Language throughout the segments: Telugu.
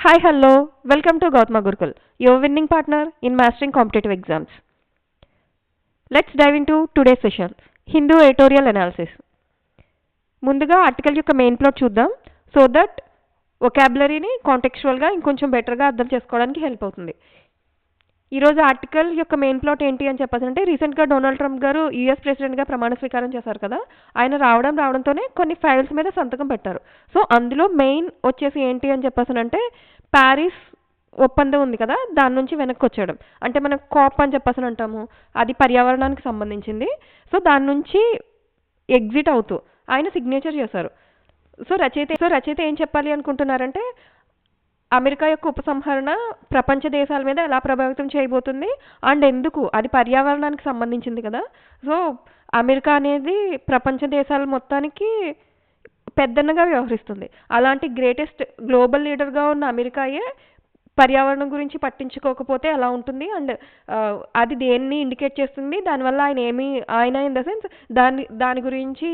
Hi, hello. Welcome to Gautama Gurukul, your winning partner in mastering competitive exams. Let's dive into today's session, Hindu editorial analysis. ముందుగా ఆర్టికల్ యొక్క మెయిన్ ప్లాట్ చూద్దాం సో దట్ వొకాబులరీని కాంటెక్చువల్గా ఇంకొంచెం బెటర్గా అర్థం చేసుకోవడానికి హెల్ప్ అవుతుంది. ఈరోజు ఆర్టికల్ యొక్క మెయిన్ ప్లాట్ ఏంటి అని చెప్పాలంటే రీసెంట్గా డొనాల్డ్ ట్రంప్ గారు యూఎస్ ప్రెసిడెంట్గా ప్రమాణ స్వీకారం చేశారు కదా. ఆయన రావడంతోనే కొన్ని ఫైల్స్ మీద సంతకం పెట్టారు. సో అందులో మెయిన్ వచ్చేసి ఏంటి అని చెప్పాసనంటే ప్యారిస్ ఒప్పందం ఉంది కదా, దాని నుంచి వెనక్కి వచ్చేయడం. అంటే మనం కాప్ అని చెప్పాసని అంటాము, అది పర్యావరణానికి సంబంధించింది. సో దాని నుంచి ఎగ్జిట్ అవుతూ ఆయన సిగ్నేచర్ చేశారు. సో రచయిత ఏం చెప్పాలి అనుకుంటున్నారంటే అమెరికా యొక్క ఉపసంహరణ ప్రపంచ దేశాల మీద ఎలా ప్రభావితం చేయబోతుంది అండ్ ఎందుకు, అది పర్యావరణానికి సంబంధించింది కదా. సో అమెరికా అనేది ప్రపంచ దేశాల మొత్తానికి పెద్దన్నగా వ్యవహరిస్తుంది. అలాంటి గ్రేటెస్ట్ గ్లోబల్ లీడర్గా ఉన్న అమెరికాయే పర్యావరణం గురించి పట్టించుకోకపోతే ఎలా ఉంటుంది అండ్ అది దేన్ని ఇండికేట్ చేస్తుంది, దానివల్ల ఆయన ఇన్ ద సెన్స్ దాని గురించి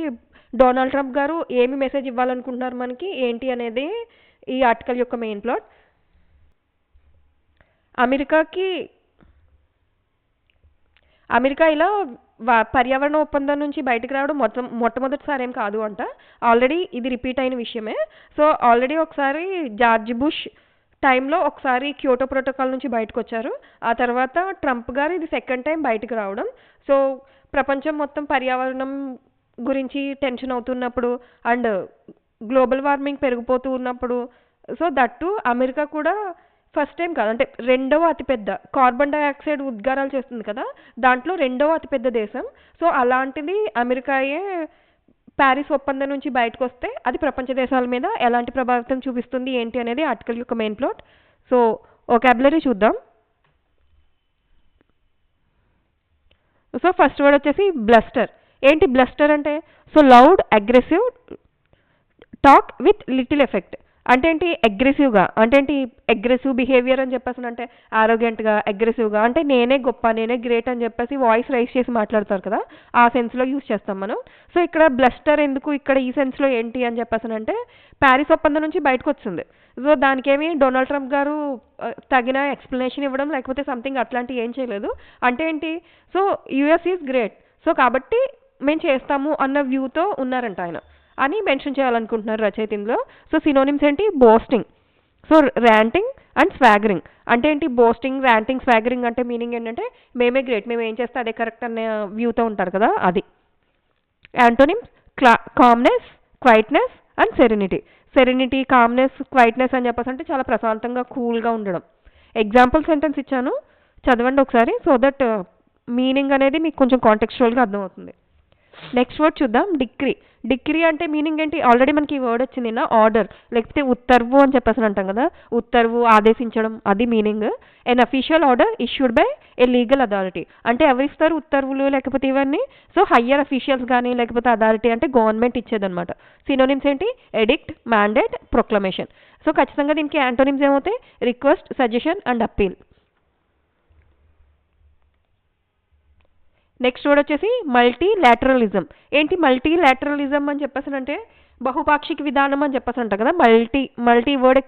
డొనాల్డ్ ట్రంప్ గారు ఏమి మెసేజ్ ఇవ్వాలనుకుంటున్నారు మనకి ఏంటి అనేది ఈ ఆర్టికల్ యొక్క మెయిన్ ప్లాట్. అమెరికా ఇలా పర్యావరణ ఒప్పందం నుంచి బయటకు రావడం మొట్టమొదటిసారి ఏం కాదు అంట. ఆల్రెడీ ఇది రిపీట్ అయిన విషయమే. సో ఆల్రెడీ ఒకసారి జార్జ్ బుష్ టైంలో ఒకసారి క్యోటో ప్రోటోకాల్ నుంచి బయటకు వచ్చారు. ఆ తర్వాత ట్రంప్ గారు ఇది సెకండ్ టైం బయటకు రావడం. సో ప్రపంచం మొత్తం పర్యావరణం గురించి టెన్షన్ అవుతున్నప్పుడు అండ్ గ్లోబల్ వార్మింగ్ పెరిగిపోతూ ఉన్నప్పుడు, సో దట్టు అమెరికా కూడా ఫస్ట్ టైం కాదు, అంటే రెండవ అతిపెద్ద కార్బన్ డైఆక్సైడ్ ఉద్గారాలు చేస్తుంది కదా, దాంట్లో రెండవ అతిపెద్ద దేశం. సో అలాంటిది అమెరికాయే ప్యారిస్ ఒప్పందం నుంచి బయటకు వస్తే అది ప్రపంచ దేశాల మీద ఎలాంటి ప్రభావితం చూపిస్తుంది ఏంటి అనేది ఆర్టికల్ యొక్క మెయిన్ ప్లాట్. సో వొకాబులరీ చూద్దాం. సో ఫస్ట్ వర్డ్ వచ్చేసి బ్లస్టర్. ఏంటి బ్లస్టర్ అంటే? So loud aggressive talk with little effect. అంటే ఏంటి? అగ్రెసివ్గా అంటే ఏంటి? అగ్రెసివ్ బిహేవియర్ అని చెప్పేసి అంటే ఆరోగ్యంట్గా అగ్రెసివ్గా అంటే నేనే గొప్ప నేనే గ్రేట్ అని చెప్పేసి వాయిస్ రైజ్ చేసి మాట్లాడతారు కదా, ఆ సెన్స్లో యూజ్ చేస్తాం మనం. సో ఇక్కడ బ్లస్టర్ ఎందుకు ఇక్కడ ఈ సెన్స్లో ఏంటి అని చెప్పేసి అంటే ప్యారిస్ ఒప్పందం నుంచి బయటకు వచ్చింది. సో దానికేమి డొనాల్డ్ ట్రంప్ గారు తగిన ఎక్స్ప్లెనేషన్ ఇవ్వడం లేకపోతే సంథింగ్ అట్లాంటివి ఏం చేయలేదు. అంటే ఏంటి? So US is great, so కాబట్టి మేము చేస్తాము అన్న వ్యూతో ఉన్నారంట ఆయన అని మెన్షన్ చేయాలనుకుంటున్నారు రచయిత ఇందులో. సో సినోనిమ్స్ ఏంటి? Boasting, so ranting and swaggering. అంటే ఏంటి? బోస్టింగ్, ర్యాంటింగ్, స్వాగరింగ్ అంటే మీనింగ్ ఏంటంటే మేమే గ్రేట్, మేము ఏం చేస్తే అదే కరెక్ట్ అనే వ్యూతో ఉంటారు కదా, అది. Antonyms calmness, quietness and serenity. Serenity, calmness, quietness అని చెప్పేసి అంటే చాలా ప్రశాంతంగా కూల్గా ఉండడం. ఎగ్జాంపుల్ సెంటెన్స్ ఇచ్చాను, చదవండి ఒకసారి సో దట్ మీనింగ్ అనేది మీకు కొంచెం కాంటెక్చువల్గా అర్థమవుతుంది. నెక్స్ట్ వర్డ్ చూద్దాం, డిక్రీ. డిక్రీ అంటే మీనింగ్ ఏంటి? ఆల్రెడీ మనకి ఈ వర్డ్ వచ్చింది నా, ఆర్డర్ లేకపోతే ఉత్తర్వు అని చెప్పేసి అంటాం కదా, ఉత్తర్వు ఆదేశించడం, అది meaning. An official order issued by a legal authority. అంటే ఎవరు ఇస్తారు ఉత్తర్వులు లేకపోతే ఇవన్నీ? సో హయ్యర్ అఫీషియల్స్ కానీ లేకపోతే అథారిటీ అంటే గవర్నమెంట్ ఇచ్చేదన్నమాట. సినోనిమ్స్ ఏంటి? Addict, mandate, proclamation. సో ఖచ్చితంగా దీనికి యాంటోనిమ్స్ ఏమవుతాయి? Request, suggestion and appeal. Next word వచ్చేసి మల్టీలాటరలిజం. ఏంటి మల్టీలాటరలిజం అని చెప్పేసి అంటే బహుపాక్షిక విధానం అని చెప్పేసి అంటాం కదా. మల్టీ వర్డ్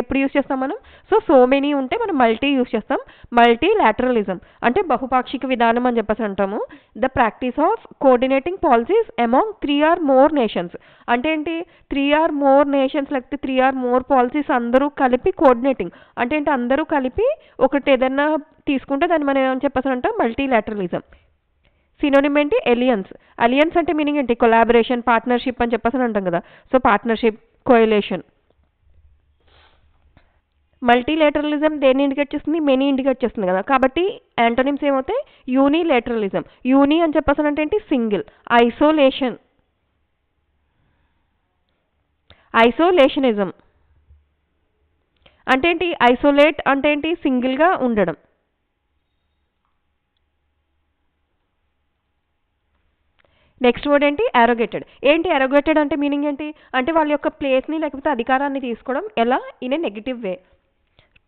ఎప్పుడు యూజ్ చేస్తాం మనం? సో మెనీ ఉంటే మనం మల్టీ యూజ్ చేస్తాం. మల్టీలాటరలిజం అంటే బహుపాక్షిక విధానం అని చెప్పేసి అంటాము. The practice of coordinating policies among 3 or more nations. అంటే ఏంటి? 3 or more నేషన్స్ లేకపోతే 3 or more పాలసీస్ అందరూ కలిపి కోఆర్డినేటింగ్ అంటే ఏంటి? అందరూ కలిపి ఒకటి ఏదన్నా తీసుకుంటే దాన్ని మనం ఏమని చెప్పేసి అంటాం? మల్టీలాటరలిజం. సినోనిమ్ ఏంటి? ఎలియన్స్. అలియన్స్ అంటే మీనింగ్ ఏంటి? కొలాబరేషన్, పార్ట్నర్షిప్ అని చెప్పేసి అంటాం కదా. So partnership, coalition. మల్టీలేటరలిజం దేన్ని ఇండికేట్ చేస్తుంది? మెనీ ఇండికేట్ చేస్తుంది కదా, కాబట్టి యాంటోనిమ్స్ ఏమవుతాయి? యూనిలేటరలిజం. యూని అని చెప్పేసి అంటే ఏంటి? సింగిల్. ఐసోలేషనిజం అంటే ఏంటి? ఐసోలేట్ అంటే ఏంటి? సింగిల్గా ఉండడం. నెక్స్ట్ వర్డ్ ఏంటి? అరోగేటెడ్. ఏంటి అరోగేటెడ్ అంటే మీనింగ్ ఏంటి? అంటే వాళ్ళ యొక్క ప్లేస్ని లేకపోతే అధికారాన్ని తీసుకోవడం, ఎలా? In a negative way.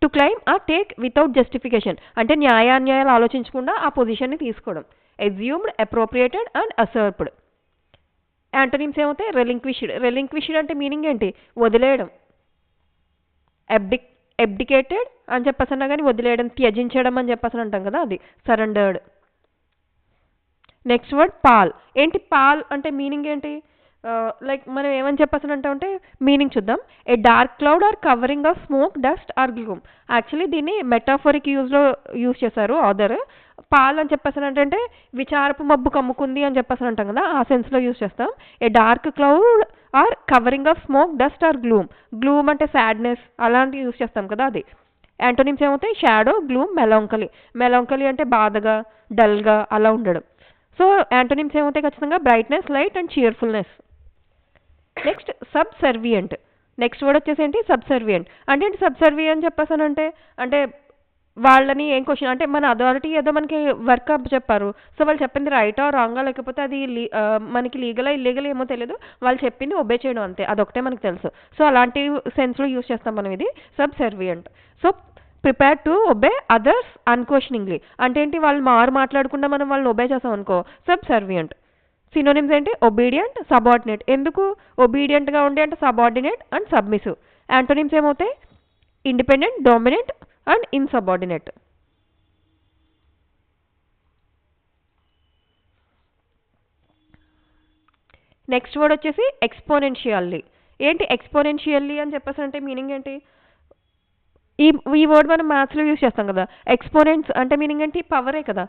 To claim or take without justification అంటే న్యాయాన్యాయాలు ఆలోచించకుండా ఆ పొజిషన్ని తీసుకోవడం. Assumed, appropriated and usurped. Antonyms ఏమవుతాయి? రెలింక్విష్డ్. రెలింక్విష్డ్ అంటే మీనింగ్ ఏంటి? వదిలేయడం. ఎబ్డికేటెడ్ అని చెప్పేసి అన్నా కానీ వదిలేయడం, త్యజించడం అని చెప్పేసి అంటాం కదా, అది సరెండర్డ్. Next word pall. ఏంటి పాల్ అంటే మీనింగ్ ఏంటి? లైక్ మనం ఏమని చెప్పేసి అంటే మీనింగ్ చూద్దాం. A dark cloud or covering of smoke, dust or gloom. Actually దీన్ని మెటాఫోరిక్ యూజ్ చేశారు ఆథర్. పాల్ అని చెప్పేసి అంటే విచారపు మబ్బు కమ్ముకుంది అని చెప్పేసి అంటాం కదా, ఆ సెన్స్లో యూజ్ చేస్తాం. A dark cloud or covering of smoke, dust or gloom. Gloom అంటే సాడ్నెస్ అలాంటివి యూజ్ చేస్తాం కదా, అది. యాంటోనిమ్స్ ఏమవుతాయి? Shadow, gloom, మెలాంకలీ. మెలాంకలీ అంటే బాధగా, డల్గా అలా ఉండడం. సో యాంటోనిమ్స్ ఏమవుతాయి? ఖచ్చితంగా brightness, light and cheerfulness. Next subservient. Next word వచ్చేసి ఏంటి? సబ్సర్వియంట్. అంటే ఏంటి సబ్సర్వియంట్ చెప్పేసానంటే? అంటే వాళ్ళని ఏం క్వశ్చన్ అంటే మన అథారిటీ ఏదో మనకి వర్క్ అప్ చెప్పారు, సో వాళ్ళు చెప్పింది రైటా రాంగా, లేకపోతే అది మనకి లీగలా ఇల్లీగల్ ఏమో తెలియదు, వాళ్ళు చెప్పింది ఒబే చేయడం అంతే, అదొకటే మనకు తెలుసు. సో అలాంటి సెన్స్లో యూజ్ చేస్తాం మనం ఇది subservient. So prepare to obey others unquestioningly. అంటే ఏంటి? వాళ్ళు మాట్లాడకుండా మనం వాళ్ళని ఒబే చేస్తాం అనుకో, సబ్సర్వియంట్. సినోనిమ్స్ ఏంటి? Obedient, subordinate. ఎందుకు ఒబీడియంట్గా ఉండి అంటే సబార్డినేట్ అండ్ సబ్మిసివ్. యాంటోనిమ్స్ ఏమవుతాయి? Independent, dominant and insubordinate. Next word వచ్చేసి ఎక్స్పోనెన్షియల్లీ. ఏంటి ఎక్స్పోనెన్షియల్లీ అని చెప్పేసి అంటే మీనింగ్ ఏంటి? ఈ ఈ వర్డ్ మనం మ్యాథ్స్లో యూజ్ చేస్తాం కదా. ఎక్స్పోనెంట్స్ అంటే మీనింగ్ ఏంటి? పవరే కదా.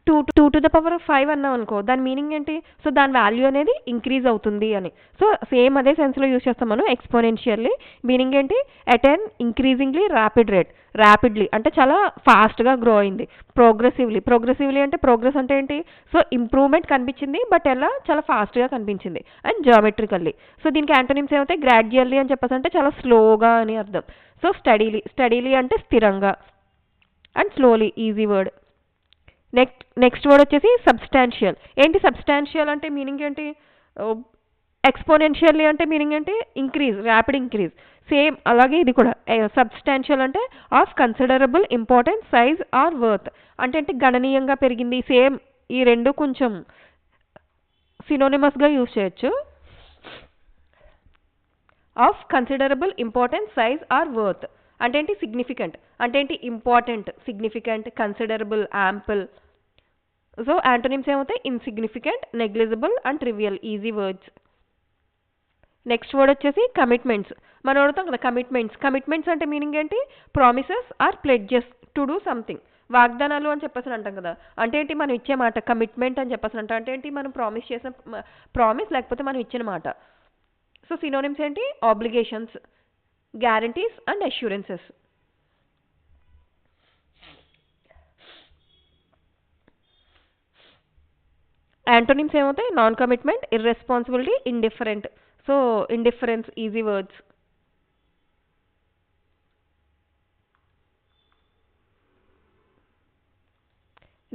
2 to the power of 5 అన్నాం అనుకో, దాని మీనింగ్ ఏంటి? సో దాని వాల్యూ అనేది ఇంక్రీజ్ అవుతుంది అని. సో సేమ్ అదే సెన్స్లో యూజ్ చేస్తాం మనం ఎక్స్పోనెన్షియల్లీ. మీనింగ్ ఏంటి? At an increasingly rapid rate. Rapidly అంటే చాలా ఫాస్ట్గా గ్రో అయింది. ప్రోగ్రెసివ్లీ అంటే ప్రోగ్రెస్ అంటే ఏంటి? సో ఇంప్రూవ్మెంట్ కనిపించింది, బట్ ఎలా? చాలా ఫాస్ట్గా కనిపించింది. అండ్ జామెట్రికల్లీ. సో దీనికి యాంటోనిమ్స్ ఏమవుతాయి? గ్రాడ్యువల్లీ అని చెప్పేసి అంటే చాలా స్లోగా అని అర్థం. సో స్టడీలీ అంటే స్థిరంగా, and slowly easy word. Next word వచ్చేసి సబ్స్టాన్షియల్. ఏంటి సబ్స్టాన్షియల్ అంటే మీనింగ్ ఏంటి? ఎక్స్పోనెన్షియల్లీ అంటే మీనింగ్ ఏంటి? Increase, rapid increase. సేమ్ అలాగే ఇది కూడా సబ్స్టాన్షియల్ అంటే of considerable importance, size or worth. అంటే ఏంటి? గణనీయంగా పెరిగింది. సేమ్ ఈ రెండు కొంచెం సినోనిమస్గా యూజ్ చేయొచ్చు. Of considerable importance, size or worth అంటే ఏంటి? సిగ్నిఫికెంట్ అంటే ఏంటి? Important, significant, considerable, ample. So antonyms ఏమవుతాయి? Insignificant, negligible and trivial easy words. Next word వచ్చేసి కమిట్మెంట్స్. మనం అడుగుతాం కదా కమిట్మెంట్స్ అంటే మీనింగ్ ఏంటి? Promises or pledges to do something. వాగ్దానాలు అని చెప్పేసి అంటాం కదా. అంటే ఏంటి? మనం ఇచ్చే మాట కమిట్మెంట్ అని చెప్పేసి అంటాం. అంటే ఏంటి? మనం ప్రామిస్ చేసిన ప్రామిస్, లేకపోతే మనం ఇచ్చిన మాట. సో సినోనిమ్స్ ఏంటి? Obligations, guarantees and assurances. Antonyms ఏమవుతాయి? Non commitment, irresponsibility, indifferent. So indifference easy words.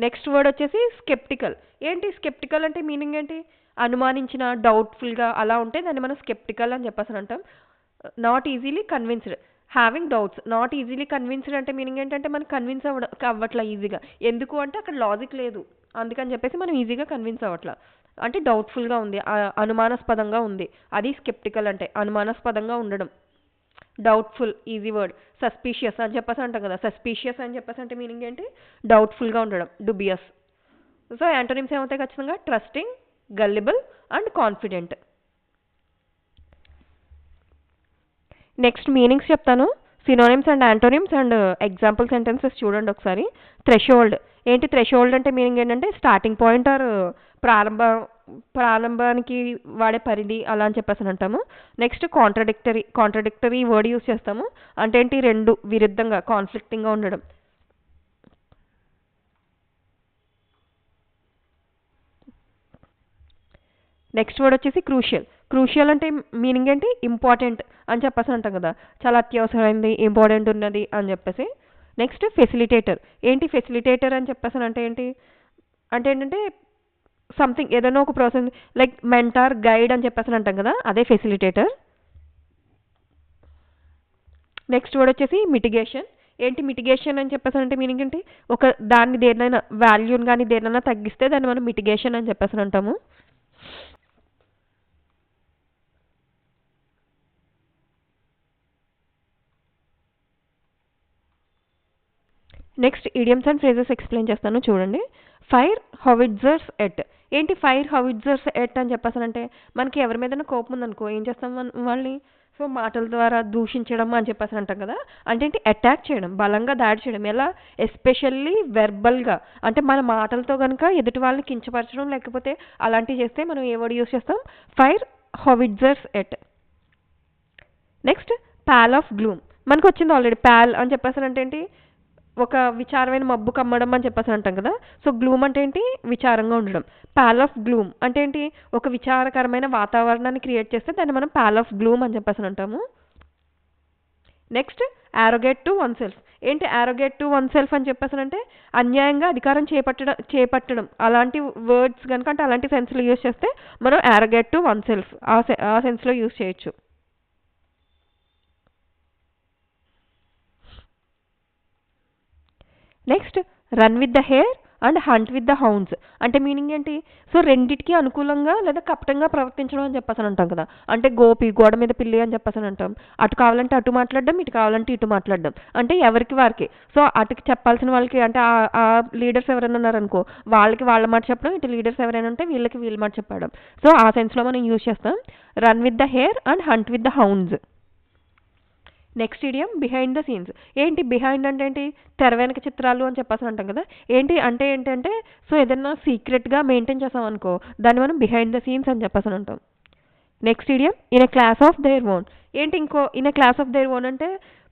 Next word వచ్చేసి స్కెప్టికల్. ఏంటి స్కెప్టికల్ అంటే మీనింగ్ ఏంటి? అనుమానించిన, డౌట్ఫుల్గా అలా ఉంటే దాన్ని మనం స్కెప్టికల్ అని చెప్పేసి అంటాం. Not easily convinced, having doubts. Not easily convinced అంటే మీనింగ్ ఏంటంటే మనం కన్విన్స్ అవ్వట్లా ఈజీగా. ఎందుకు అంటే అక్కడ లాజిక్ లేదు, అందుకని చెప్పేసి మనం ఈజీగా కన్విన్స్ అవ్వట్లా. అంటే డౌట్ఫుల్గా ఉంది, అనుమానాస్పదంగా ఉంది, అది స్కెప్టికల్ అంటే అనుమానాస్పదంగా ఉండడం. Doubtful easy word. సస్పీషియస్ అని చెప్పేసి అంటాం కదా. సస్పీషియస్ అని చెప్పేసి అంటే మీనింగ్ ఏంటి? డౌట్ఫుల్గా ఉండడం, డుబియస్. సో యాంటోనిమ్స్ ఏమవుతాయి? ఖచ్చితంగా trusting, gullible and confident. Next meanings చెప్తాను. Synonyms and antonyms and example sentences చూడండి ఒకసారి. థ్రెషోల్డ్. ఏంటి థ్రెషోల్డ్ అంటే మీనింగ్ ఏంటంటే స్టార్టింగ్ పాయింట్ ఆర్ ప్రారంభానికి వాడే పరిధి అలా అని చెప్పేసి అంటాము. నెక్స్ట్ కాంట్రడిక్టరీ వర్డ్ యూస్ చేస్తాము. అంటే ఏంటి? రెండు విరుద్ధంగా, కాన్ఫ్లిక్టింగ్గా ఉండడం. నెక్స్ట్ వర్డ్ వచ్చేసి క్రూషియల్. క్రూషియల్ అంటే మీనింగ్ ఏంటి? ఇంపార్టెంట్ అని చెప్పేసి అంటాం కదా, చాలా అత్యవసరమైంది, ఇంపార్టెంట్ ఉన్నది అని చెప్పేసి. Next facilitator. ఏంటి ఫెసిలిటేటర్ అని చెప్పేసి అంటే ఏంటి? అంటే ఏంటంటే సంథింగ్ ఏదైనా ఒక ప్రాసెస్, లైక్ మెంటార్, గైడ్ అని చెప్పేసి అంటాం కదా, అదే ఫెసిలిటేటర్. నెక్స్ట్ వర్డ్ వచ్చేసి మిటిగేషన్. ఏంటి మిటిగేషన్ అని చెప్పేసి అంటే మీనింగ్ ఏంటి? ఒక దాన్ని దేన్నైనా వాల్యూని కానీ దేన్నైనా తగ్గిస్తే దాన్ని మనం మిటిగేషన్ అని చెప్పేసి అంటాము. Next idioms and phrases explain చేస్తాను చూడండి. Fire howitzers at. ఏంటి ఫైర్ హౌవిట్జర్స్ ఎట్ అని చెప్పేసానంటే మనకి ఎవరి మీదైనా కోపం ఉందనుకో ఏం చేస్తాం వాళ్ళని? సో మాటల ద్వారా దూషించడం అని చెప్పేసి అంటాం కదా. అంటే ఏంటి అటాక్ చేయడం, బలంగా దాడి చేయడం. ఎలా? ఎస్పెషల్లీ వెర్బల్గా, అంటే మన మాటలతో కనుక ఎదుటి వాళ్ళని కించపరచడం లేకపోతే అలాంటివి చేస్తే మనం ఏ వర్డ్ యూస్ చేస్తాం? Fire howitzers at. Next pall of gloom. మనకు వచ్చింది ఆల్రెడీ. పాల్ అని చెప్పేసానంటే ఏంటి? ఒక విచారమైన మబ్బు కమ్మడం అని చెప్పేసి అంటాం కదా. సో గ్లూమ్ అంటే ఏంటి? విచారంగా ఉండడం. పాల్ ఆఫ్ గ్లూమ్ అంటే ఏంటి? ఒక విచారకరమైన వాతావరణాన్ని క్రియేట్ చేస్తే దాన్ని మనం పాల్ ఆఫ్ గ్లూమ్ అని చెప్పేసి అంటాము. Next arrogate to oneself. ఏంటి యారోగేట్ టు వన్ సెల్ఫ్ అని చెప్పేసానంటే అన్యాయంగా అధికారం చేపట్టడం అలాంటి వర్డ్స్ కనుక, అంటే అలాంటి సెన్స్లో యూజ్ చేస్తే మనం యారోగేట్ టు వన్ సెల్ఫ్ ఆ సెన్స్లో యూజ్ చేయొచ్చు. Next run with the hair and hunt with the hounds. అంటే మీనింగ్ ఏంటి? సో రెండిటికి అనుకూలంగా లేదా కపటంగా ప్రవర్తించడం అని చెప్పేసి అంటాం కదా. అంటే గోపి గోడ మీద పిల్లి అని చెప్పేసి అంటాం. అటు కావాలంటే అటు మాట్లాడడం, ఇటు కావాలంటే ఇటు మాట్లాడడం. అంటే ఎవరికి వారికి. సో అటుకి చెప్పాల్సిన వాళ్ళకి, అంటే ఆ లీడర్స్ ఎవరైనా ఉన్నారనుకో వాళ్ళకి వాళ్ళ మాట చెప్పడం, ఇటు లీడర్స్ ఎవరైనా ఉంటే వీళ్ళకి వీళ్ళ మాట చెప్పడం. సో ఆ సెన్స్లో మనం యూజ్ చేస్తాం run with the hair and hunt with the hounds. Next idiom behind the scenes. ఏంటి బిహైండ్ అంటే ఏంటి? తెర వెనక చిత్రాలు అని చెప్పేసి అంటాం కదా. ఏంటి అంటే ఏంటంటే సో ఏదైనా సీక్రెట్గా మెయింటైన్ చేసాం అనుకో దాన్ని మనం బిహైండ్ ద సీన్స్ అని చెప్పేసి అంటాం. Next idiom in a class of their own. ఏంటి ఇంకో in a class of their own అంటే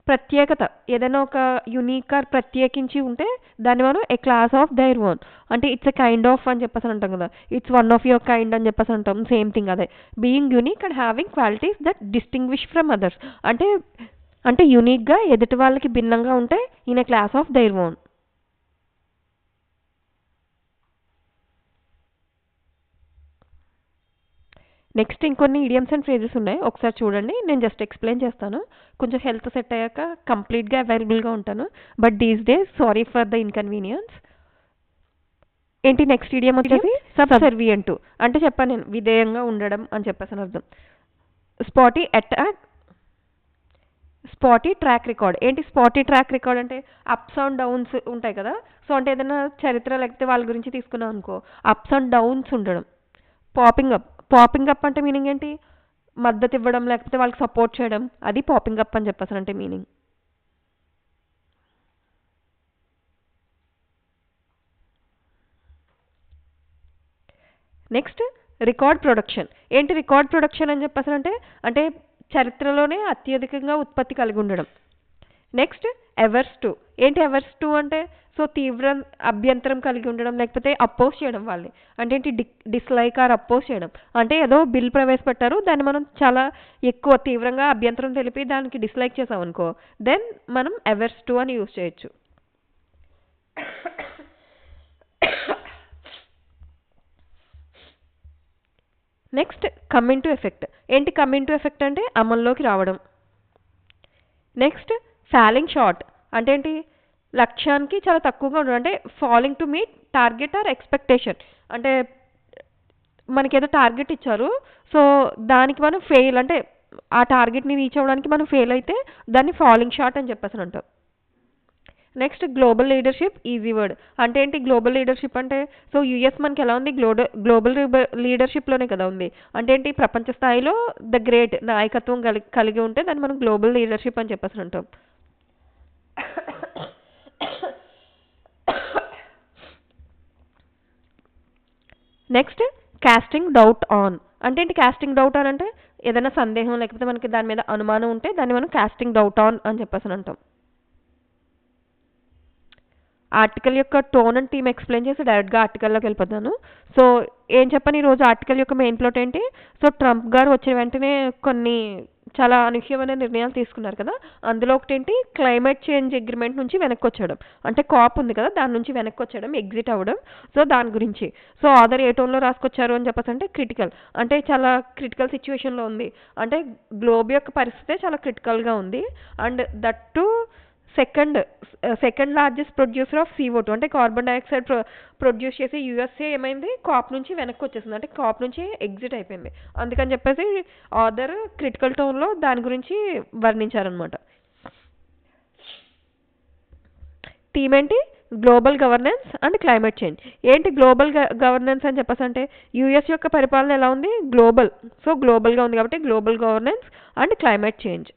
ప్రత్యేకత. ఏదైనా ఒక యునీక్ ఆర్ ప్రత్యేకించి ఉంటే దాన్ని మనం ఏ క్లాస్ ఆఫ్ దేర్ ఓన్. అంటే ఇట్స్ ఎ కైండ్ ఆఫ్ అని చెప్పేసి అంటాం కదా. It's one of your kind అని చెప్పేసి అంటాం. సేమ్ థింగ్ అదే. Being unique and having qualities that distinguish from others. అంటే అంటే యూనిక్గా ఎదుటి వాళ్ళకి భిన్నంగా ఉంటే in a class of their own. Next ఇంకొన్ని ఇడియమ్స్ అండ్ ఫ్రేజెస్ ఉన్నాయి, ఒకసారి చూడండి. నేను జస్ట్ ఎక్స్ప్లెయిన్ చేస్తాను. కొంచెం హెల్త్ సెట్ అయ్యాక కంప్లీట్గా అవైలబుల్గా ఉంటాను. But these days sorry for the inconvenience. ఏంటి నెక్స్ట్ ఇడియం వచ్చేసి సబ్సర్వియంట్. అంటే చెప్పాను నేను విధేయంగా ఉండడం అని చెప్పేసి అర్థం. స్పాటీ అటాక్ స్పాటీ ట్రాక్ రికార్డ్. ఏంటి స్పాటీ ట్రాక్ రికార్డ్ అంటే అప్స్ అండ్ డౌన్స్ ఉంటాయి కదా. సో అంటే ఏదైనా చరిత్ర లేకపోతే వాళ్ళ గురించి తీసుకున్నాం అనుకో అప్స్ అండ్ డౌన్స్ ఉండడం. Popping up. పాపింగ్ అప్ అంటే మీనింగ్ ఏంటి? మద్దతు ఇవ్వడం లేకపోతే వాళ్ళకి సపోర్ట్ చేయడం. అది పాపింగ్ అప్ అని చెప్పేసి అంటే మీనింగ్. Next record production. ఏంటి రికార్డ్ ప్రొడక్షన్ అని చెప్పేసి అంటే చరిత్రలోనే అత్యధికంగా ఉత్పత్తి కలిగి ఉండడం. Next ఎవర్స్ to. ఏంటి ఎవర్స్ టు అంటే సో తీవ్ర అభ్యంతరం కలిగి ఉండడం లేకపోతే అపోజ్ చేయడం వాళ్ళని. అంటే ఏంటి? డిస్లైక్ ఆర్ అపోజ్ చేయడం. అంటే ఏదో బిల్ ప్రవేశపెట్టారు, దాన్ని మనం చాలా ఎక్కువ తీవ్రంగా అభ్యంతరం తెలిపి దానికి డిస్లైక్ చేసాం అనుకో దెన్ మనం ఎవర్స్ టు అని యూజ్ చేయొచ్చు. Next come into effect. ఏంటి కమ్ ఇన్ టు ఎఫెక్ట్ అంటే అమల్లోకి రావడం. Next falling short. అంటే ఏంటి? లక్ష్యానికి చాలా తక్కువగా ఉండడం. అంటే falling to meet target or expectation. అంటే మనకేదో టార్గెట్ ఇచ్చారు, సో దానికి మనం ఫెయిల్, అంటే ఆ టార్గెట్ని రీచ్ అవ్వడానికి మనం ఫెయిల్ అయితే దాన్ని ఫాలింగ్ షార్ట్ అని చెప్పేసి అంటాం. Next global leadership easy word. అంటే ఏంటి గ్లోబల్ లీడర్షిప్ అంటే సో యుఎస్ మనకి ఎలా ఉంది? గ్లోబల్ లీడర్షిప్లోనే కదా ఉంది. అంటే ఏంటి? ప్రపంచ స్థాయిలో ద గ్రేట్ నాయకత్వం కలిగి ఉంటే దాన్ని మనం గ్లోబల్ లీడర్షిప్ అని చెప్పేసి అంటాం. Next casting doubt on. అంటే ఏంటి కాస్టింగ్ డౌట్ ఆన్ అంటే ఏదైనా సందేహం లేకపోతే మనకి దాని మీద అనుమానం ఉంటే దాన్ని మనం కాస్టింగ్ డౌట్ ఆన్ అని చెప్పేసి అంటాం. ఆర్టికల్ యొక్క టోన్ అండ్ థీమ్ ఎక్స్ప్లెయిన్ చేసి డైరెక్ట్గా ఆర్టికల్లోకి వెళ్ళిపోతాను. సో ఏం చెప్పని ఈరోజు ఆర్టికల్ యొక్క మెయిన్ ప్లాట్ ఏంటి? సో ట్రంప్ గారు వచ్చిన వెంటనే కొన్ని చాలా అనూహ్యమైన నిర్ణయాలు తీసుకున్నారు కదా. అందులో ఒకటి ఏంటి? క్లైమేట్ చేంజ్ అగ్రిమెంట్ నుంచి వెనక్కి వచ్చేయడం. అంటే కాప్ ఉంది కదా దాని నుంచి వెనక్కి వచ్చేయడం, ఎగ్జిట్ అవ్వడం. సో దాని గురించి సో ఆధార్ ఏ టోన్లో రాసుకొచ్చారు అని చెప్పేసి అంటే క్రిటికల్. అంటే చాలా క్రిటికల్ సిచ్యువేషన్లో ఉంది. అంటే గ్లోబ్ యొక్క పరిస్థితే చాలా క్రిటికల్గా ఉంది. And that to second largest producer of CO2 అంటే కార్బన్ డైఆక్సైడ్ ప్రొడ్యూస్ చేసి యూఎస్ఏ ఏమైంది? కాప్ నుంచి వెనక్కి వచ్చేసింది. అంటే కాప్ నుంచి ఎగ్జిట్ అయిపోయింది. అందుకని చెప్పేసి ఆథర్ క్రిటికల్ టోన్లో దాని గురించి వర్ణించారనమాట. థీమ్ ఏంటి? Global governance and climate change. ఏంటి గ్లోబల్ గవర్నెన్స్ అని చెప్పేసి అంటే యూఎస్ యొక్క పరిపాలన ఎలా ఉంది? గ్లోబల్. సో గ్లోబల్గా ఉంది కాబట్టి global governance and climate change.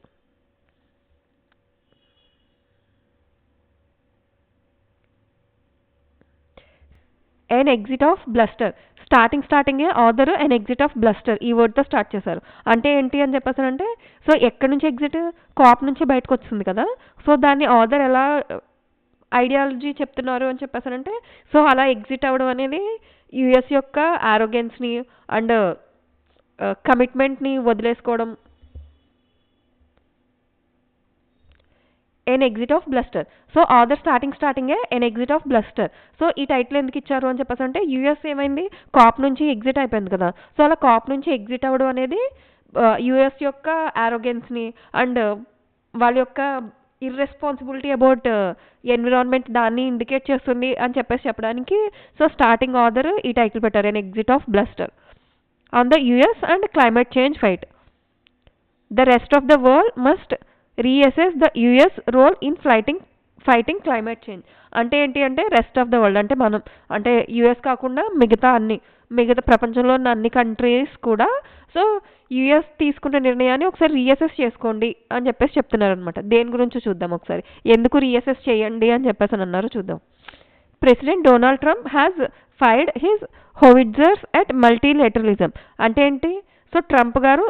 An exit of bluster. స్టార్టింగే author an exit of bluster ఈ వర్డ్తో స్టార్ట్ చేశారు. అంటే ఏంటి అని చెప్పేసానంటే సో ఎక్కడి నుంచి ఎగ్జిట్? కాప్ నుంచి బయటకు వస్తుంది కదా. సో దాన్ని ఆథర్ ఎలా ఐడియాలజీ చెప్తున్నారు అని చెప్పేసానంటే సో అలా ఎగ్జిట్ అవ్వడం అనేది యుఎస్ యొక్క ఆరోగెన్స్ని అండ్ కమిట్మెంట్ని వదిలేసుకోవడం. An exit of bluster. So author స్టార్టింగే an exit of bluster. So ఈ టైటిల్ ఎందుకు ఇచ్చారు అని చెప్పేసి అంటే యుఎస్ ఏమైంది? కాప్ నుంచి ఎగ్జిట్ అయిపోయింది కదా. సో అలా కాప్ నుంచి ఎగ్జిట్ అవ్వడం అనేది యుఎస్ యొక్క ఆరోగెన్స్ని అండ్ వాళ్ళ యొక్క ఇర్రెస్పాన్సిబిలిటీ అబౌట్ ఎన్విరాన్మెంట్ దాన్ని ఇండికేట్ చేస్తుంది అని చెప్పేసి చెప్పడానికి సో స్టార్టింగ్ ఆథర్ ఈ టైటిల్ పెట్టారు, an exit of bluster on the US and climate change fight. The rest of the world must reassess the US role in fighting climate change. అంటే ఏంటి అంటే రెస్ట్ ఆఫ్ ద వరల్డ్ అంటే మనం అంటే యుఎస్ కాకుండా మిగతా ప్రపంచంలో ఉన్న అన్ని కంట్రీస్ కూడా సో యుఎస్ తీసుకున్న నిర్ణయాన్ని ఒకసారి రీఅసెస్ చేసుకోండి అని చెప్పేసి చెప్తున్నారు అనమాట. దేని గురించి చూద్దాం ఒకసారి, ఎందుకు రీఅసెస్ చేయండి అని చెప్పేసి అని అన్నారు చూద్దాం. President Donald Trump has fired his howitzers at multilateralism. అంటే ఏంటి? సో ట్రంప్ గారు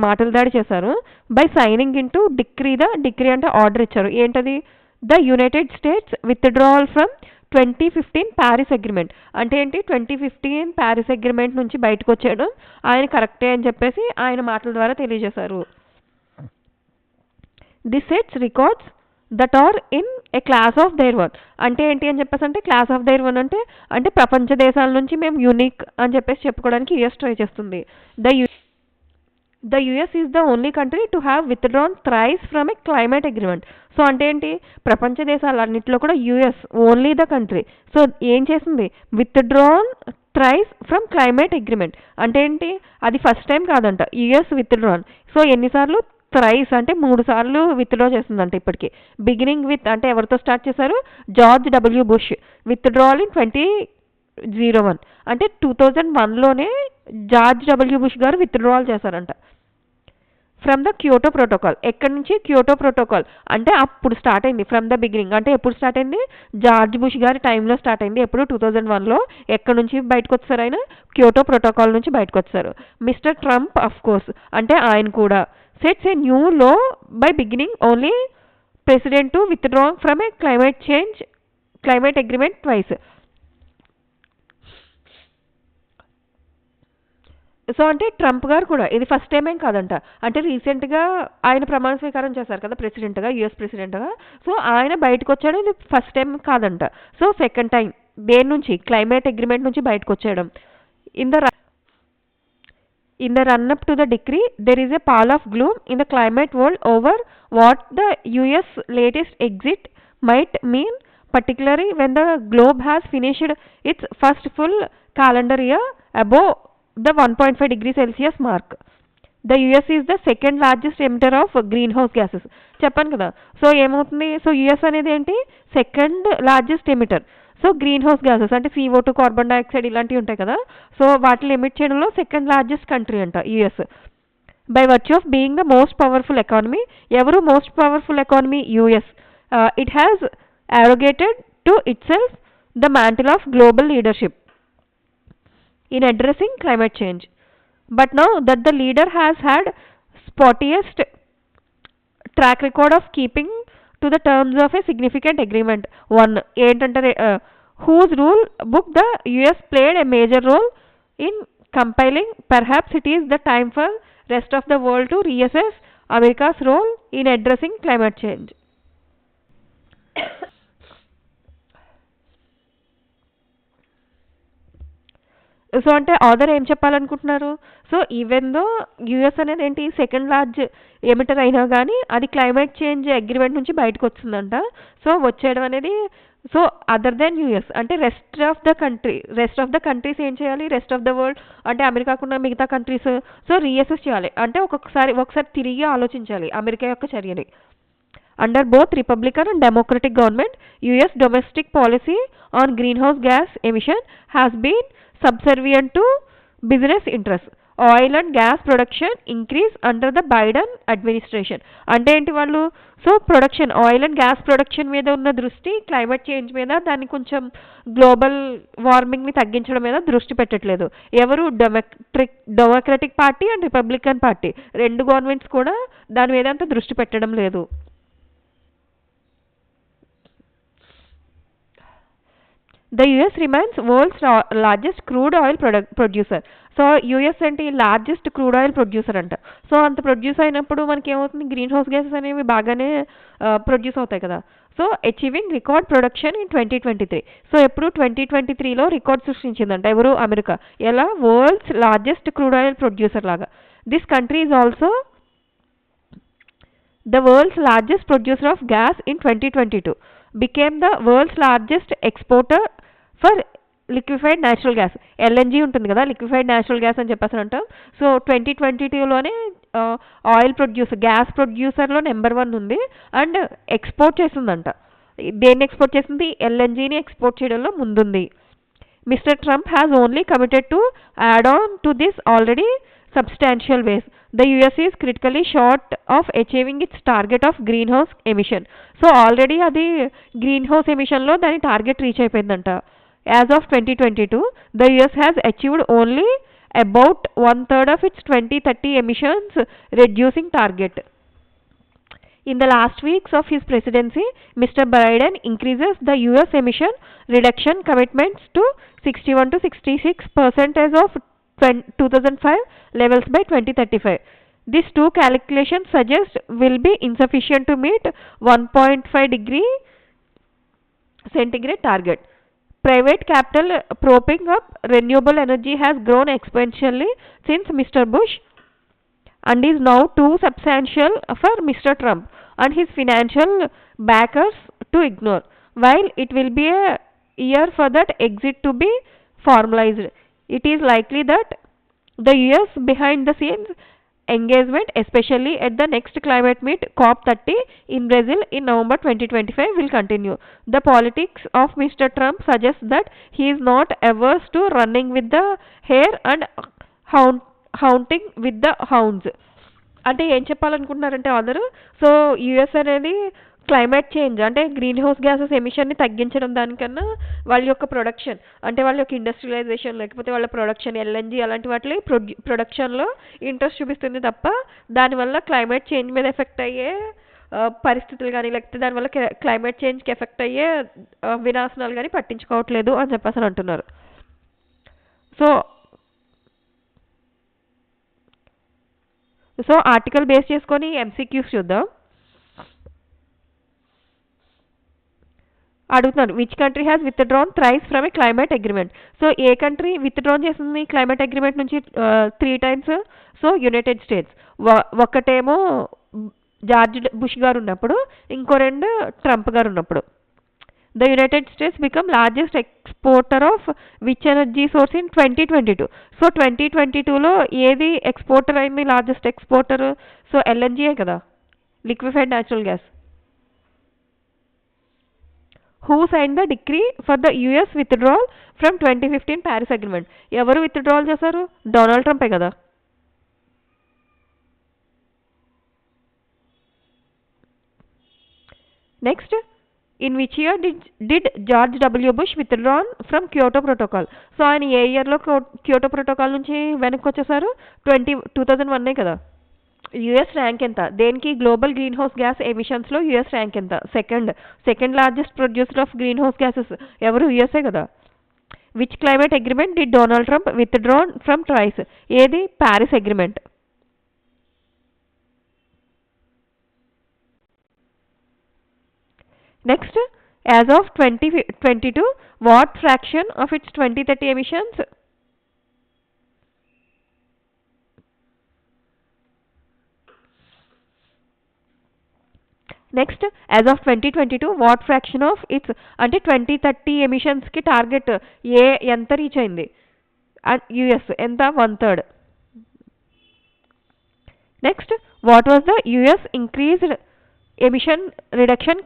మాటలు దాడి చేశారు by signing in to decree అంటే ఆర్డర్ ఇచ్చారు. ఏంటది? The United States withdrawal from 2015 Paris agreement. అంటే ఏంటి? 2015 ప్యారిస్ అగ్రిమెంట్ నుంచి బయటకు వచ్చేయడం ఆయన కరెక్టే అని చెప్పేసి ఆయన మాటల ద్వారా తెలియజేశారు. This sets records that are in a class of their own. అంటే ఏంటి అని చెప్పేసి అంటే క్లాస్ ఆఫ్ దైర్ వన్ అంటే ప్రపంచ దేశాల నుంచి మేము యూనిక్ అని చెప్పేసి చెప్పుకోవడానికి యుఎస్ ట్రై చేస్తుంది. The US is the only country to have withdrawn thrice from A climate agreement. So అంటే ఏంటి? ప్రపంచ దేశాలన్నింటిలో కూడా US only the country so ఏం చేసింది? Withdrawn thrice from climate agreement. అంటే ఏంటి? అది ఫస్ట్ టైం కాదంట యుఎస్ విత్డ్రాన్. సో ఎన్నిసార్లు? థ్రైస్ అంటే 3 సార్లు విత్డ్రా చేస్తుందంట ఇప్పటికి. బిగినింగ్ విత్ అంటే ఎవరితో స్టార్ట్ చేశారు? George W bush withdrawal in 2001 అంటే 2001లోనే జార్జ్ డబ్ల్యూ బుష్ గారు విత్డ్రాల్ చేశారంట. From the Kyoto protocol. ఎక్కడి నుంచి? క్యోటో ప్రోటోకాల్ అంటే అప్పుడు స్టార్ట్ అయింది. ఫ్రమ్ ద బిగినింగ్ అంటే ఎప్పుడు స్టార్ట్ అయింది? జార్జ్ బుష్ గారి టైంలో స్టార్ట్ అయింది. ఎప్పుడు? 2001లో. ఎక్కడి నుంచి బయటకు వచ్చారు ఆయన? క్యోటో ప్రోటోకాల్ నుంచి బయటకు వచ్చారు. మిస్టర్ ట్రంప్ అఫ్ కోర్స్ అంటే ఆయన కూడా sets a new law by beginning only president to withdraw from a climate agreement twice. So అంటే ట్రంప్ గారు కూడా ఇది ఫస్ట్ టైం ఏం కాదంట. అంటే రీసెంట్గా ఆయన ప్రమాణ స్వీకారం చేశారు కదా ప్రెసిడెంట్గా, యుఎస్ ప్రెసిడెంట్గా. సో ఆయన బయటకు వచ్చాడు, ఇది ఫస్ట్ టైం కాదంట. So second time. దేని నుంచి? క్లైమేట్ అగ్రిమెంట్ నుంచి బయటకు వచ్చేయడం. In the run-up to the decree, there is a pall of gloom in the climate world over what the US latest exit might mean, particularly when the globe has finished its first full calendar year above the 1.5 degrees Celsius mark. The US is the second largest emitter of greenhouse gases. చెప్పాను కదా. సో ఏమవుతుంది? సో యుఎస్ అనేది ఏంటి? Second largest emitter. So green house gases అంటే CO2, కార్బన్ డైఆక్సైడ్ ఇలాంటివి ఉంటాయి కదా. సో వాటిని ఎమిట్ చేయడంలో సెకండ్ లార్జెస్ట్ కంట్రీ అంట US. By virtue of being the most powerful economy. ఎవరు most powerful economy? US. It has arrogated to itself the mantle of global leadership in addressing climate change. But now that the leader has had spottiest track record of keeping to the terms of a significant agreement. One ఏంటంటే whose rule book the US played a major role in compiling. Perhaps it is the time for rest of the world to reassess America's role in addressing climate change. So అంటే ఆథర్ ఏం చెప్పాలనుకుంటున్నారు? సో ఈవెన్ దో యుఎస్ అనేది ఏంటి సెకండ్ లార్జ్ ఎమిటర్ అయినా కానీ అది క్లైమేట్ చేంజ్ అగ్రిమెంట్ నుంచి బయటకు వస్తుందంట. సో వచ్చేయడం అనేది సో అదర్ దెన్ యుఎస్ అంటే రెస్ట్ ఆఫ్ ద కంట్రీస్ ఏం చేయాలి? రెస్ట్ ఆఫ్ ద వరల్డ్ అంటే అమెరికాకున్న మిగతా కంట్రీస్ సో రీఅసెస్ చేయాలి. అంటే ఒకసారి తిరిగి ఆలోచించాలి అమెరికా యొక్క చర్యని. Under both Republican and Democratic government, US domestic policy on greenhouse gas emission has been subservient to business interests. Oil and gas production increase under the Biden administration. అంటే ఏంటి వాళ్ళు? So production, oil and gas production మీద ఉన్న దృష్టి క్లైమేట్ చేంజ్ మీద, దాన్ని కొంచెం గ్లోబల్ వార్మింగ్ని తగ్గించడం మీద దృష్టి పెట్టట్లేదు. ఎవరు? Democratic party and Republican party రెండు గవర్నమెంట్స్ కూడా దాని మీద అంత దృష్టి పెట్టడం లేదు. The US remains world's largest crude oil producer. So US అంటే లార్జెస్ట్ క్రూడ్ ఆయిల్ ప్రొడ్యూసర్ అంట. సో అంత ప్రొడ్యూస్ అయినప్పుడు మనకి ఏమవుతుంది? గ్రీన్ హౌస్ గ్యాసెస్ అనేవి బాగానే ప్రొడ్యూస్ అవుతాయి కదా. So achieving record production in 2023. So ఎప్పుడు 2023లో రికార్డ్ సృష్టించిందంట. ఎవరు? అమెరికా. ఎలా? World's largest crude oil producer లాగా. This country is also the world's largest producer of gas in 2022, became the world's largest exporter for liquefied natural gas. LNG ఉంటుంది కదా, లిక్విఫైడ్ న్యాచురల్ గ్యాస్ అని చెప్పేసి అంటాం. సో 2022లోనే ఆయిల్ ప్రొడ్యూసర్, గ్యాస్ ప్రొడ్యూసర్లో నెంబర్ 1 ఉంది. అండ్ ఎక్స్పోర్ట్ చేస్తుందంట. దేన్ని ఎక్స్పోర్ట్ చేసింది? ఎల్ఎన్జీని ఎక్స్పోర్ట్ చేయడంలో ముందుంది. Mister Trump has only committed to add on to this already substantial ways. The US is critically short of achieving its target of greenhouse emission. So already అది greenhouse emission లో దాని టార్గెట్ రీచ్ అయిపోయిందంట. As of 2022, the US has achieved only about 1/3 of its 2030 emissions reducing target. In the last weeks of his presidency, Mr. Biden increases the US emission reduction commitments to 61 to 66% as of 2005 levels by 2035. These two calculations suggest will be insufficient to meet 1.5 degree centigrade target. Private capital propping up renewable energy has grown exponentially since Mr. Bush and is now too substantial for Mr. Trump and his financial backers to ignore. While it will be a year for that exit to be formalized, it is likely that the US behind the scenes engagement, especially at the next climate meet COP30 in Brazil in November 2025, will continue. The politics of Mr. Trump suggests that he is not averse to running with the hare and haunting with the hounds. అంటే ఏం చెప్పాలనుకుంటున్నారంటే అందరూ, సో యుఎస్ అనేది క్లైమేట్ చేంజ్ అంటే గ్రీన్ హౌస్ గ్యాసెస్ ఎమిషన్ని తగ్గించడం దానికన్నా వాళ్ళ యొక్క ప్రొడక్షన్, అంటే వాళ్ళ యొక్క ఇండస్ట్రియలైజేషన్ లేకపోతే వాళ్ళ ప్రొడక్షన్ ఎల్ఎన్జీ అలాంటి వాటి ప్రొడక్షన్లో ఇంట్రెస్ట్ చూపిస్తుంది తప్ప దానివల్ల క్లైమేట్ చేంజ్ మీద ఎఫెక్ట్ అయ్యే పరిస్థితులు కానీ లేకపోతే దానివల్ల క్లైమేట్ చేంజ్కి ఎఫెక్ట్ అయ్యే వినాశనాలు కానీ పట్టించుకోవట్లేదు అని చెప్పేసి అంటున్నారు. సో ఆర్టికల్ బేస్ చేసుకొని ఎంసీక్యూస్ చూద్దాం. అడుగుతున్నారు, which country has withdrawn thrice from A climate agreement. So A country withdrawn చేసింది క్లైమేట్ అగ్రిమెంట్ నుంచి 3 times? So United states. ఒకటేమో జార్జ్ బుష్ గారు ఉన్నప్పుడు, ఇంకో 2 ట్రంప్ గారు ఉన్నప్పుడు. The United States become largest exporter of which energy source in 2022? So 2022లో ఏది ఎక్స్పోర్టర్ అయింది లార్జెస్ట్ ఎక్స్పోర్టర్? సో ఎల్ఎన్జీయే కదా, liquefied natural gas. Who signed the decree for the US withdrawal from 2015 Paris Agreement? ఎవరు విత్డ్రాల్ చేశారు? డొనాల్డ్ ట్రంపే కదా. Next, in which year did George W. Bush withdraw from Kyoto Protocol? So ఆయన ఏ ఇయర్లో క్యోటో ప్రోటోకాల్ నుంచి వెనక్కి వచ్చేసారు? 2001 కదా. యుఎస్ ర్యాంక్ ఎంత దేనికి? గ్లోబల్ గ్రీన్ హౌస్ గ్యాస్ ఎమిషన్స్లో యుఎస్ ర్యాంక్ ఎంత? Second largest producer of green house gases ఎవరు? యుఎస్ఏ కదా. Which climate agreement did Donald Trump withdraw from twice? ఏది? Paris agreement. Next, as of 2022, what fraction of its 2030 emissions? Next, as of 2022, what fraction of its అంటే 2030 ఎమిషన్స్కి టార్గెట్ ఎంత రీచ్ అయింది? యుఎస్ ఎంత? 1/3. Next, what was the US increased emission reduction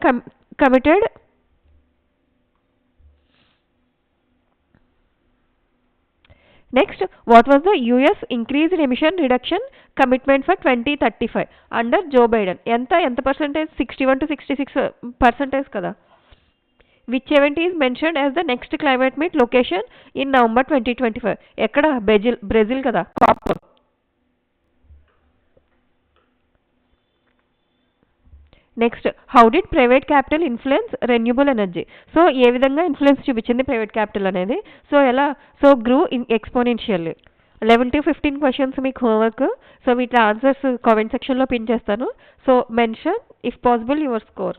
committed. Next, what was the US increased emission reduction commitment for 2035 under Joe Biden? ఎంత percentage? 61 to 66% కదా. Which event is mentioned as the next climate meet location in November 2025? ఎక్కడ? బ్రెజిల్ కదా. COP. Next, how did private capital influence renewable energy? So ఏ విధంగా ఇన్ఫ్లుయెన్స్ చూపించింది ప్రైవేట్ క్యాపిటల్ అనేది? సో ఎలా? So grew in exponentially. 11 to 15 questions మీకు హోంవర్క్. సో వీటి ఆన్సర్స్ కామెంట్ సెక్షన్లో పిన్ చేస్తాను. So mention if possible your score.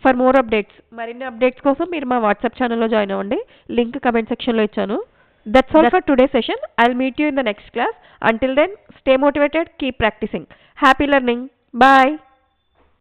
For more updates, మరిన్ని అప్డేట్స్ కోసం మీరు మా వాట్సాప్ ఛానల్లో జాయిన్ అవ్వండి. లింక్ కమెంట్ సెక్షన్లో ఇచ్చాను. That's all for today's session. I'll meet you in the next class. Until then, stay motivated, keep practicing. Happy learning. Bye.